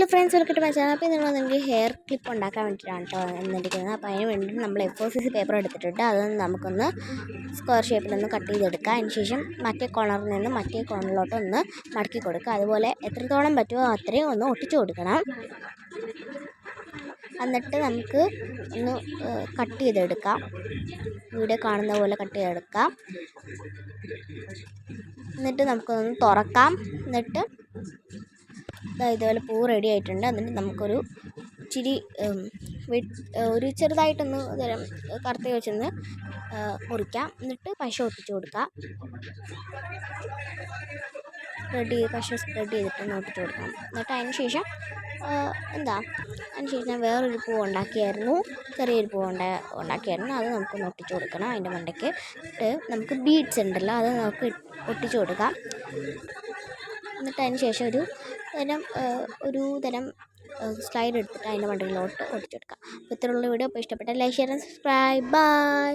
Hello friends, welcome to my channel. അപ്പോൾ ഇതിനുള്ള നമുക്ക് ഹെയർ ക്ലിപ്പ് ഉണ്ടാക്കാൻ വേണ്ടിയിട്ടാണ് കേട്ടോ എന്നിരിക്കുന്നത്. അപ്പോൾ അതിന് വേണ്ടിയിട്ട് നമ്മൾ A4 പേപ്പർ എടുത്തിട്ടുണ്ട്. അതൊന്ന് നമുക്കൊന്ന് സ്ക്വയർ ഷേപ്പിലൊന്ന് കട്ട് ചെയ്തെടുക്കുക. അതിന് ശേഷം മറ്റേ കോർണറിൽ നിന്ന് മറ്റേ കോർണറിലോട്ട് ഒന്ന് മടക്കി കൊടുക്കുക. അതുപോലെ എത്രത്തോളം പറ്റുമോ അത്രയും ഒന്ന് ഒട്ടിച്ചു കൊടുക്കണം. എന്നിട്ട് നമുക്ക് ഒന്ന് കട്ട് ചെയ്തെടുക്കാം. വീഡിയോ കാണുന്ന പോലെ കട്ട് ചെയ്തെടുക്കാം. എന്നിട്ട് നമുക്കൊന്ന് തുറക്കാം. എന്നിട്ട് ഇതുപോലെ പൂ റെഡി ആയിട്ടുണ്ട്. എന്നിട്ട് നമുക്കൊരു ഇച്ചിരി ഒരു ചെറുതായിട്ടൊന്ന് കറുത്തി വെച്ചൊന്ന് മുറിക്കാം. എന്നിട്ട് പശ ഒട്ടിച്ചു കൊടുക്കാം. പശ സ്പ്രെഡ് ചെയ്തിട്ടൊന്ന് ഒട്ടിച്ചു കൊടുക്കാം. എന്നിട്ട് അതിന് ശേഷം അതിന് ശേഷം ഞാൻ വേറൊരു പൂ ഉണ്ടാക്കിയായിരുന്നു, ചെറിയൊരു പൂ ഉണ്ടാക്കിയായിരുന്നു. അത് നമുക്കൊന്ന് ഒട്ടിച്ചു കൊടുക്കണം അതിൻ്റെ മണ്ടയ്ക്ക്. നമുക്ക് ബീഡ്സ് ഉണ്ടല്ലോ, അത് നമുക്ക് ഒട്ടിച്ചു കൊടുക്കാം. എന്നിട്ട് അതിന് ശേഷം ഒരു തരം സ്ലൈഡ് എടുത്തിട്ട് അതിൻ്റെ മണ്ടയിലോട്ട് ഒട്ടിച്ചെടുക്കാം. അപ്പോൾ ഇത്രയുള്ള വീഡിയോ ഇപ്പോൾ ഇഷ്ടപ്പെട്ട like, share and subscribe. By.